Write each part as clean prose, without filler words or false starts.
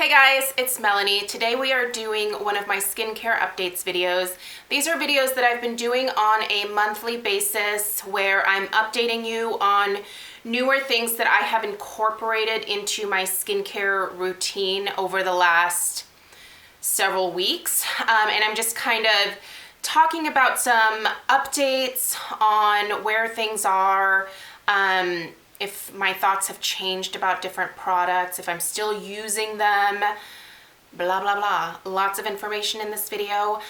Hi guys, it's Melanie. Today we are doing one of my skincare updates videos. These are videos that I've been doing on a monthly basis where I'm updating you on newer things that I have incorporated into my skincare routine over the last several weeks. And I'm just kind of talking about some updates on where things are, if my thoughts have changed about different products, if I'm still using them, blah, blah, blah. Lots of information in this video.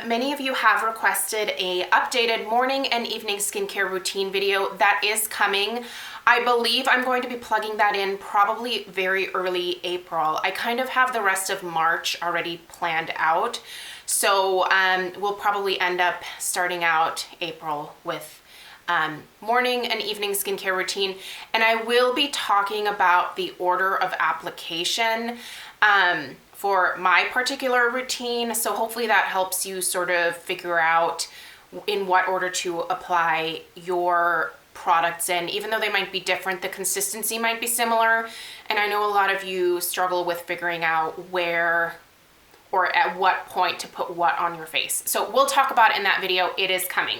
Many of you have requested a updated morning and evening skincare routine video that is coming. I believe I'm going to be plugging that in probably very early April. I kind of have the rest of March already planned out. So we'll probably end up starting out April with morning and evening skincare routine, and I will be talking about the order of application for my particular routine, so hopefully that helps you sort of figure out in what order to apply your products in. Even though they might be different, the consistency might be similar, and I know a lot of you struggle with figuring out where or at what point to put what on your face. So we'll talk about it in that video. It is coming.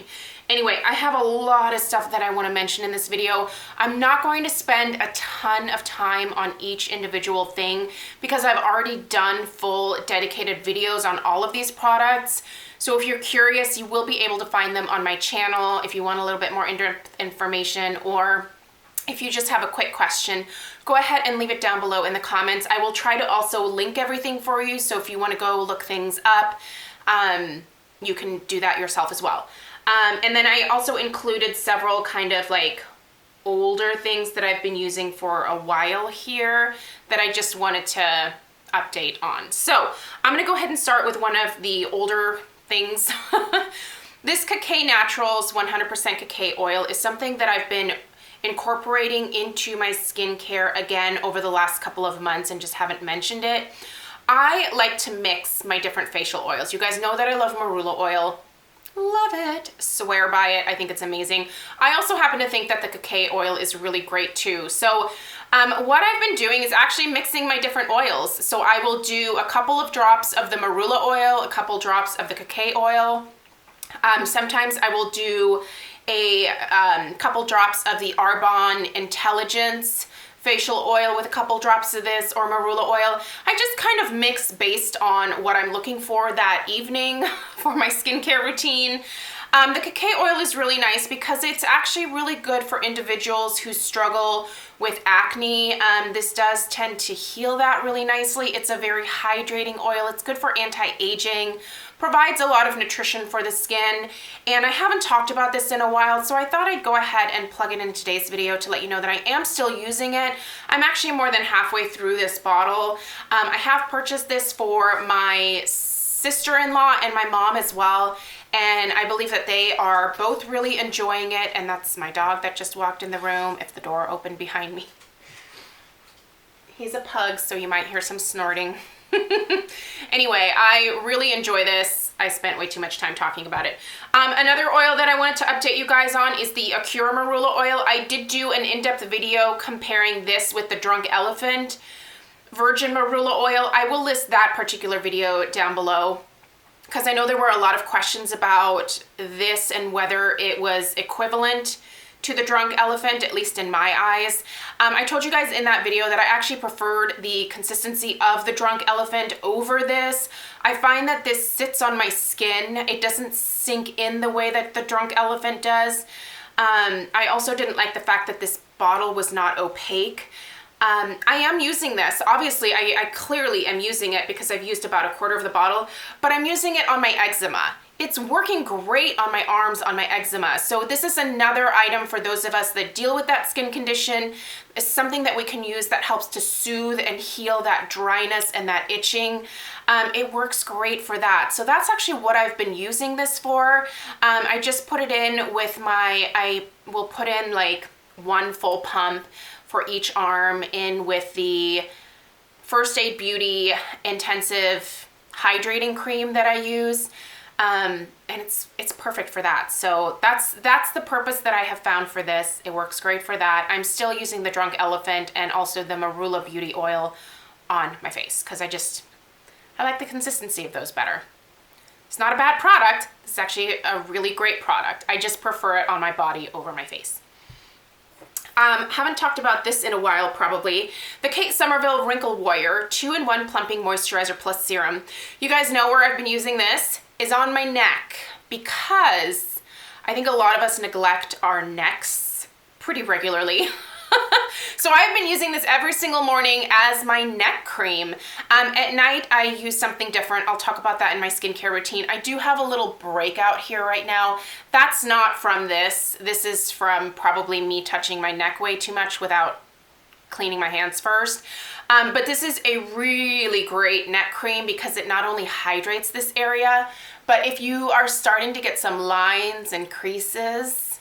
Anyway, I have a lot of stuff that I want to mention in this video. I'm not going to spend a ton of time on each individual thing because I've already done full dedicated videos on all of these products. So if you're curious, you will be able to find them on my channel if you want a little bit more in-depth information, or if you just have a quick question, go ahead and leave it down below in the comments. I will try to also link everything for you, so if you want to go look things up, you can do that yourself as well. And then I also included several kind of like older things that I've been using for a while here that I just wanted to update on. So I'm gonna go ahead and start with one of the older things. This Cacao Naturals 100% cacao oil is something that I've been incorporating into my skincare again over the last couple of months and just haven't mentioned it. I like to mix my different facial oils. You guys know that I love marula oil. Love it. Swear by it. I think it's amazing. I also happen to think that the cacao oil is really great too. So what I've been doing is actually mixing my different oils. So I will do a couple of drops of the marula oil, a couple drops of the cacao oil. Sometimes I will do a couple drops of the Arbonne Intelligence facial oil with a couple drops of this, or marula oil. I just kind of mix based on what I'm looking for that evening for my skincare routine. The cacao oil is really nice because it's actually really good for individuals who struggle with acne. This does tend to heal that really nicely. It's a very hydrating oil. It's good for anti-aging, provides a lot of nutrition for the skin, and I haven't talked about this in a while, so I thought I'd go ahead and plug it in today's video to let you know that I am still using it. I'm actually more than halfway through this bottle. I have purchased this for my sister-in-law and my mom as well, and I believe that they are both really enjoying it, and that's my dog that just walked in the room if the door opened behind me. He's a pug, so you might hear some snorting. Anyway, I really enjoy this. I spent way too much time talking about it. Another oil that I wanted to update you guys on is the Acura Marula oil. I did do an in-depth video comparing this with the Drunk Elephant Virgin Marula oil. I will list that particular video down below because I know there were a lot of questions about this and whether it was equivalent to the Drunk Elephant, at least in my eyes. I told you guys in that video that I actually preferred the consistency of the Drunk Elephant over this. I find that this sits on my skin. It doesn't sink in the way that the Drunk Elephant does. I also didn't like the fact that this bottle was not opaque. I am using this. Obviously, I clearly am using it because I've used about a quarter of the bottle, but I'm using it on my eczema. It's working great on my arms, on my eczema. So this is another item for those of us that deal with that skin condition. It's something that we can use that helps to soothe and heal that dryness and that itching. It works great for that. So that's actually what I've been using this for. I just put it in with I will put in like one full pump for each arm in with the First Aid Beauty Intensive Hydrating Cream that I use. And it's perfect for that. So that's the purpose that I have found for this. It works great for that. I'm still using the Drunk Elephant and also the Marula Beauty Oil on my face because I like the consistency of those better. It's not a bad product. It's actually a really great product. I just prefer it on my body over my face. Haven't talked about this in a while probably. The Kate Somerville Wrinkle Warrior 2-in-1 Plumping Moisturizer Plus Serum. You guys know where I've been using this is on my neck because I think a lot of us neglect our necks pretty regularly. So I've been using this every single morning as my neck cream. At night, I use something different. I'll talk about that in my skincare routine. I do have a little breakout here right now. That's not from this. This is from probably me touching my neck way too much without cleaning my hands first. But this is a really great neck cream because it not only hydrates this area, but if you are starting to get some lines and creases,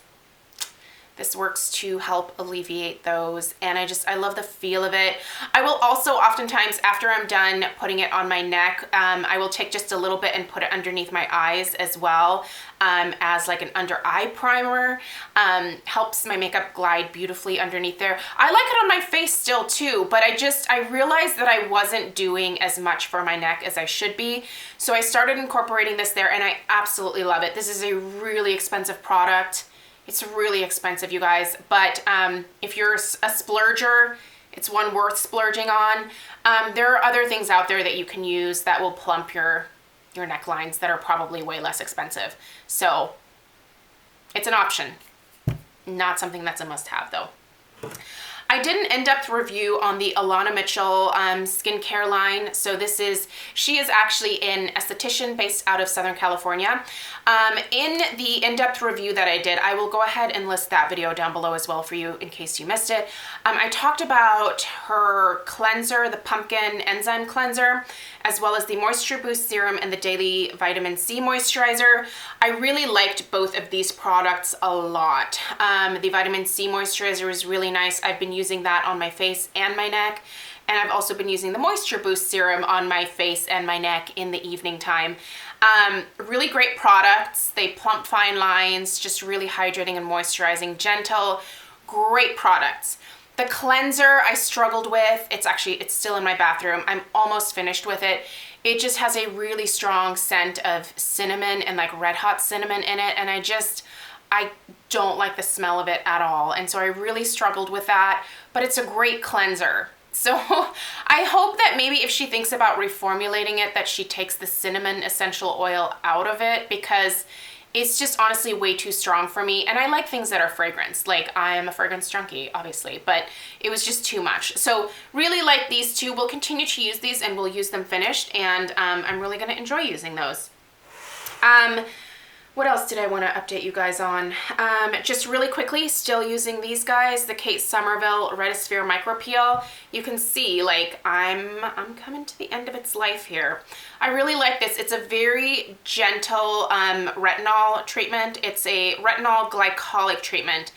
this works to help alleviate those, and I love the feel of it. I will also oftentimes, after I'm done putting it on my neck, I will take just a little bit and put it underneath my eyes as well, as like an under eye primer. Helps my makeup glide beautifully underneath there. I like it on my face still too, but I realized that I wasn't doing as much for my neck as I should be, so I started incorporating this there, and I absolutely love it. This is a really expensive product. It's really expensive, you guys, but if you're a splurger, it's one worth splurging on. There are other things out there that you can use that will plump your necklines that are probably way less expensive. So it's an option, not something that's a must-have though. I did an in-depth review on the Alana Mitchell skincare line. So she is actually an esthetician based out of Southern California. In the in-depth review that I did, I will go ahead and list that video down below as well for you in case you missed it. I talked about her cleanser, the Pumpkin Enzyme Cleanser, as well as the Moisture Boost Serum and the Daily Vitamin C Moisturizer. I really liked both of these products a lot. The Vitamin C Moisturizer was really nice. I've been using that on my face and my neck. And I've also been using the Moisture Boost Serum on my face and my neck in the evening time. Really great products. They plump fine lines, just really hydrating and moisturizing, gentle, great products. The cleanser I struggled with. It's still in my bathroom. I'm almost finished with it. It just has a really strong scent of cinnamon and like red hot cinnamon in it. And I don't like the smell of it at all. And so I really struggled with that, but it's a great cleanser. So I hope that maybe if she thinks about reformulating it, that she takes the cinnamon essential oil out of it, because it's just honestly way too strong for me. And I like things that are fragrance. Like, I am a fragrance junkie, obviously, but it was just too much. So really like these two. We'll continue to use these and we'll use them finished. And I'm really gonna enjoy using those. What else did I want to update you guys on? Just really quickly, still using these guys, the Kate Somerville Retisphere Micro Peel. You can see, like, I'm coming to the end of its life here. I really like this. It's a very gentle retinol treatment. It's a retinol glycolic treatment.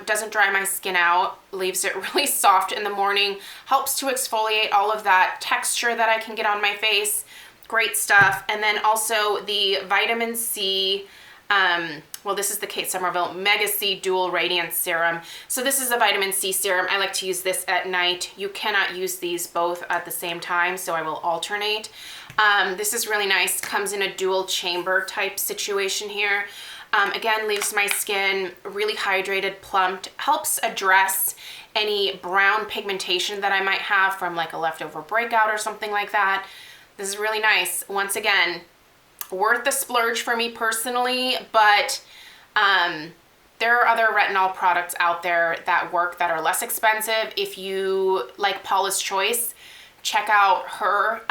Doesn't dry my skin out, leaves it really soft in the morning, helps to exfoliate all of that texture that I can get on my face. Great stuff. And then also the vitamin C, well, this is the Kate Somerville Mega C Dual Radiance Serum. So this is a vitamin C serum. I like to use this at night. You cannot use these both at the same time, so I will alternate. This is really nice. Comes in a dual chamber type situation here. Again, leaves my skin really hydrated, plumped, helps address any brown pigmentation that I might have from like a leftover breakout or something like that. This is really nice. Once again, worth the splurge for me personally, but there are other retinol products out there that work that are less expensive. If you like Paula's Choice, check out her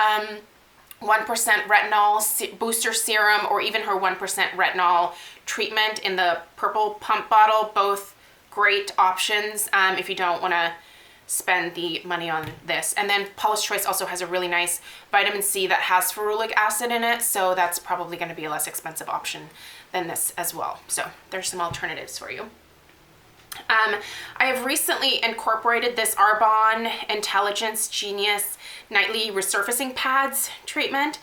1% retinol booster serum, or even her 1% retinol treatment in the purple pump bottle. Both great options if you don't want to spend the money on this. And then Paula's Choice also has a really nice vitamin C that has ferulic acid in it, so that's probably going to be a less expensive option than this as well. So there's some alternatives for you. I have recently incorporated this Arbonne Intelligence Genius Nightly Resurfacing Pads treatment.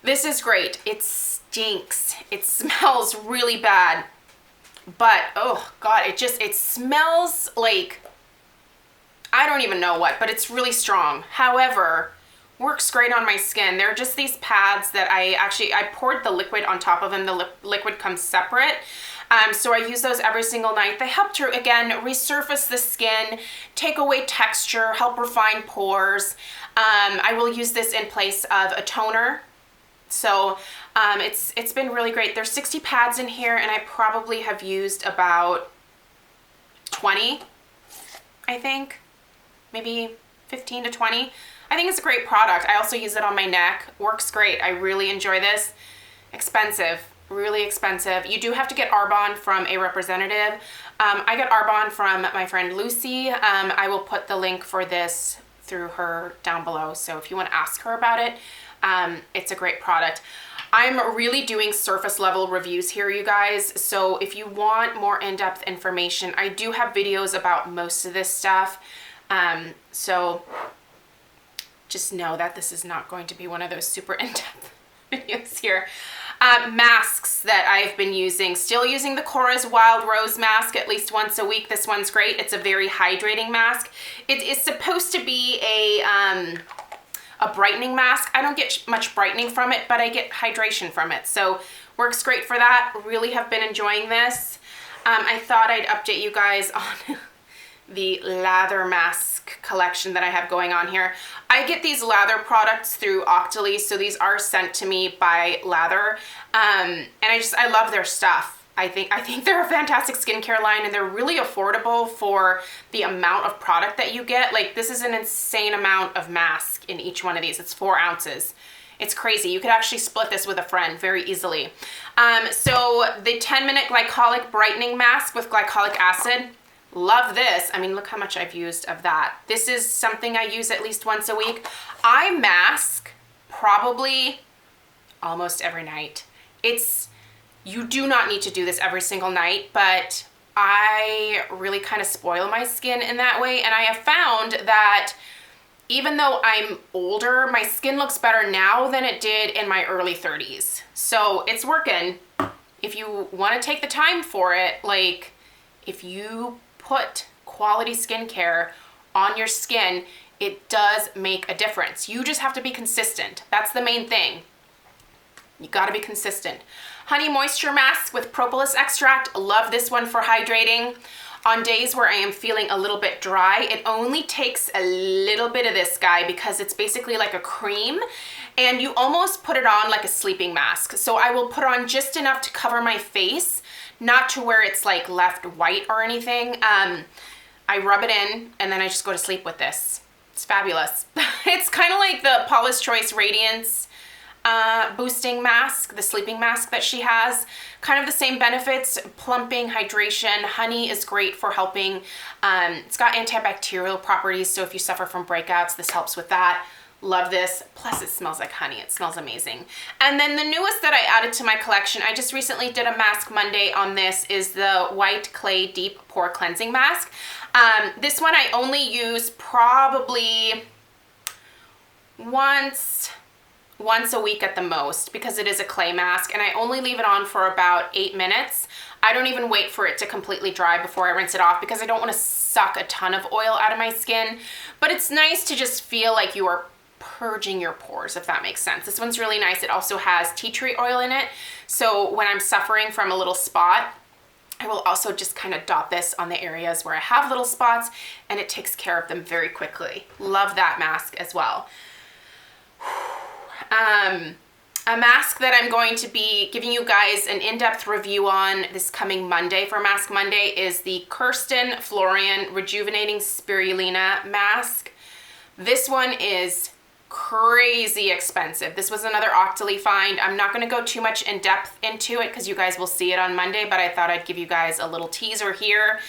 This is great. It stinks. It smells really bad, but oh God, it smells like I don't even know what, but it's really strong. However, works great on my skin. They're just these pads that I poured the liquid on top of them. The liquid comes separate. So I use those every single night. They help to, again, resurface the skin, take away texture, help refine pores. I will use this in place of a toner. So it's been really great. There's 60 pads in here, and I probably have used about 20, I think, maybe 15 to 20. I think it's a great product. I also use it on my neck. Works great. I really enjoy this. Expensive, really expensive. You do have to get Arbonne from a representative. I got Arbonne from my friend Lucy. I will put the link for this through her down below. So if you want to ask her about it, it's a great product. I'm really doing surface level reviews here, you guys. So if you want more in-depth information, I do have videos about most of this stuff. So just know that this is not going to be one of those super in-depth videos here. Masks that I've been using. Still using the Korra's Wild Rose mask at least once a week. This one's great. It's a very hydrating mask. It is supposed to be a brightening mask. I don't get much brightening from it, but I get hydration from it. So works great for that. Really have been enjoying this. I thought I'd update you guys on the lather mask collection that I have going on here. I get these lather products through Octoly, so these are sent to me by Lather, and I love their stuff. I think they're a fantastic skincare line, and they're really affordable for the amount of product that you get. Like, this is an insane amount of mask in each one of these. It's 4 ounces. It's crazy. You could actually split this with a friend very easily. So the 10-minute glycolic brightening mask with glycolic acid. Love this. I mean, look how much I've used of that. This is something I use at least once a week. I mask probably almost every night. You do not need to do this every single night, but I really kind of spoil my skin in that way. And I have found that even though I'm older, my skin looks better now than it did in my early 30s. So it's working. If you want to take the time for it, like, if you put quality skincare on your skin, it does make a difference. You just have to be consistent. That's the main thing. You gotta be consistent. Honey Moisture Mask with propolis extract. Love this one for hydrating. On days where I am feeling a little bit dry, it only takes a little bit of this guy because it's basically like a cream, and you almost put it on like a sleeping mask. So I will put on just enough to cover my face, not to where it's like left white or anything. I rub it in and then I just go to sleep with this. It's fabulous. It's kind of like the Paula's Choice Radiance boosting mask, the sleeping mask that she has. Kind of the same benefits, plumping, hydration. Honey is great for helping. It's got antibacterial properties, so if you suffer from breakouts, this helps with that. Love this. Plus it smells like honey. It smells amazing. And then the newest that I added to my collection, I just recently did a Mask Monday on this, is the White Clay Deep Pore Cleansing Mask. This one I only use probably once a week at the most, because it is a clay mask, and I only leave it on for about 8 minutes. I don't even wait for it to completely dry before I rinse it off, because I don't want to suck a ton of oil out of my skin. But it's nice to just feel like you are purging your pores, if that makes sense. This one's really nice. It also has tea tree oil in it, so when I'm suffering from a little spot, I will also just kind of dot this on the areas where I have little spots, and it takes care of them very quickly. Love that mask as well. A mask that I'm going to be giving you guys an in-depth review on this coming Monday for Mask Monday is the Kirsten Florian Rejuvenating Spirulina Mask. This one is crazy expensive. This was another Octoly find. I'm not going to go too much in depth into it because you guys will see it on Monday, but I thought I'd give you guys a little teaser here.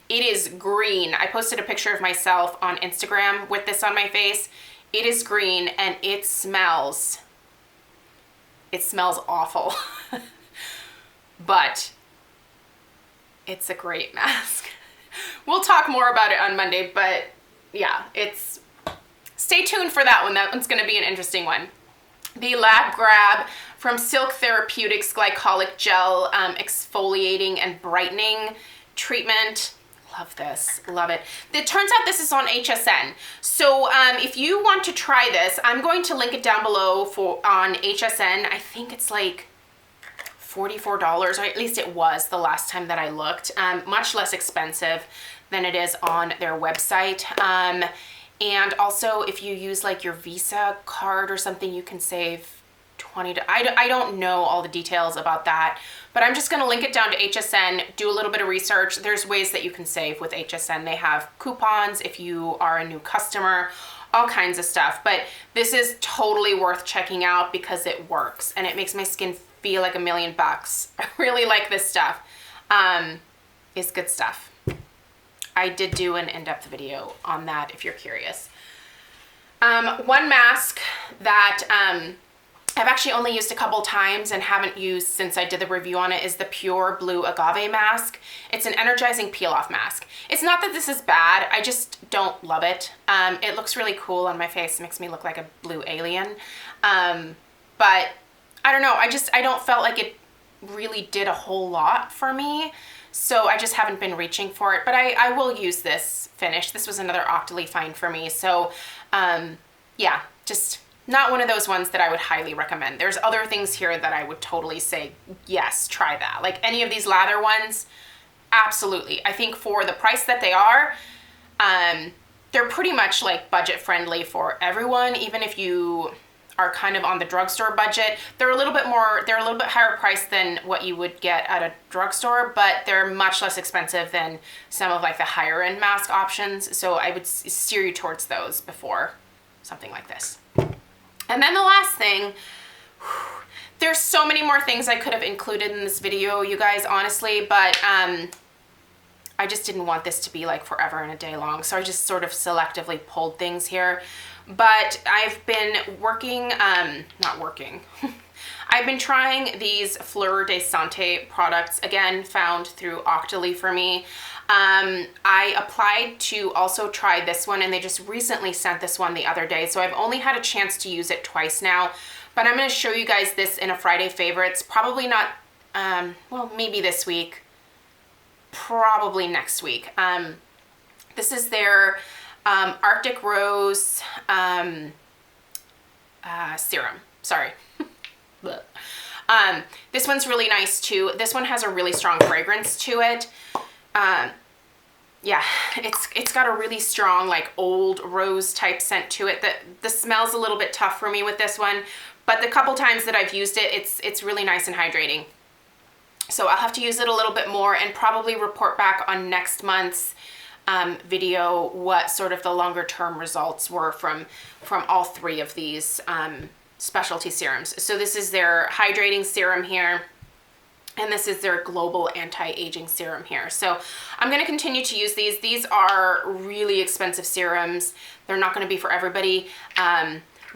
It is green. I posted a picture of myself on Instagram with this on my face. It is green and it smells awful, but it's a great mask. We'll talk more about it on Monday, but yeah, stay tuned for that one. That one's gonna be an interesting one. The Lab Grab from Silk Therapeutics Glycolic Gel Exfoliating and Brightening Treatment. love this, love it. It turns out this is on HSN. So if you want to try this, I'm going to link it down below on HSN. I think it's like $44, or at least it was the last time that I looked. Much less expensive than it is on their website. And also if you use like your Visa card or something, you can save 20 to, I don't know all the details about that, but I'm just going to link it down to HSN, do a little bit of research. There's ways that you can save with HSN. They have coupons if you are a new customer, all kinds of stuff, but this is totally worth checking out because it works and it makes my skin feel like $1,000,000. I really like this stuff. It's good stuff. I did do an in-depth video on that if you're curious. One mask that I've actually only used a couple times and haven't used since I did the review on it is the Pure Blue Agave mask. It's an energizing peel-off mask. It's not that this is bad, I just don't love it. It looks really cool on my face, it makes me look like a blue alien. But I don't know, I don't felt like it really did a whole lot for me. So I just haven't been reaching for it, but I will use this finish. This was another Octoly find for me. So yeah, just not one of those ones that I would highly recommend. There's other things here that I would totally say, yes, try that. Like any of these lather ones, absolutely. I think for the price that they are, they're pretty much like budget friendly for everyone. Even if you are kind of on the drugstore budget, they're a little bit higher priced than what you would get at a drugstore, but they're much less expensive than some of like the higher end mask options. So I would steer you towards those before something like this. And then the last thing, there's so many more things I could have included in this video, you guys, honestly, but I just didn't want this to be like forever and a day long. So I just sort of selectively pulled things here. But I've been I've been trying these Fleur de Santé products, again, found through Octoly for me. I applied to also try this one and they just recently sent this one the other day. So I've only had a chance to use it twice now, but I'm going to show you guys this in a Friday favorites. Probably not, well, maybe this week, probably next week. This is their Arctic Rose serum. Sorry. This one's really nice too. This one has a really strong fragrance to it. Yeah, it's got a really strong like old rose type scent to it. The smell's a little bit tough for me with this one, but the couple times that I've used it, it's really nice and hydrating. So I'll have to use it a little bit more and probably report back on next month's video what sort of the longer term results were from all three of these specialty serums. So this is their hydrating serum here, and this is their global anti-aging serum here. So I'm going to continue to use these. These are really expensive serums. They're not going to be for everybody,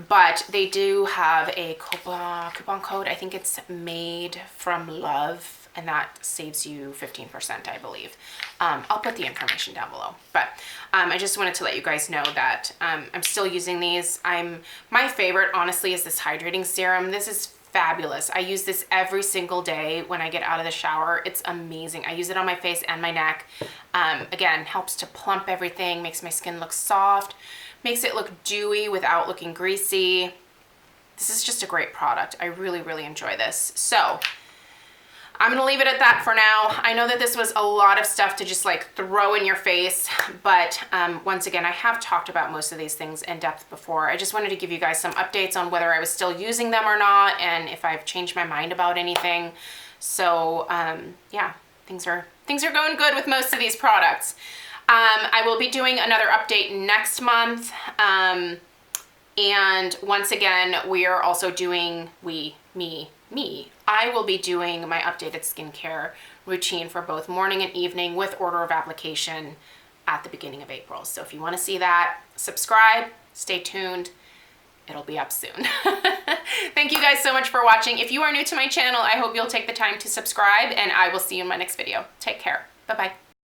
but they do have a coupon code. I think it's Made from Love, and that saves you 15%, I believe. I'll put the information down below, but I just wanted to let you guys know that I'm still using these. My favorite, honestly, is this hydrating serum. This is fabulous. I use this every single day when I get out of the shower. It's amazing. I use it on my face and my neck. Again, helps to plump everything, makes my skin look soft, makes it look dewy without looking greasy. This is just a great product. I really, really enjoy this. So I'm gonna leave it at that for now. I know that this was a lot of stuff to just like throw in your face, but once again, I have talked about most of these things in depth before. I just wanted to give you guys some updates on whether I was still using them or not, and if I've changed my mind about anything. So yeah, things are going good with most of these products. I will be doing another update next month. And once again, we are also doing, I will be doing my updated skincare routine for both morning and evening with order of application at the beginning of April. So if you want to see that, subscribe, stay tuned. It'll be up soon. Thank you guys so much for watching. If you are new to my channel, I hope you'll take the time to subscribe, and I will see you in my next video. Take care. Bye-bye.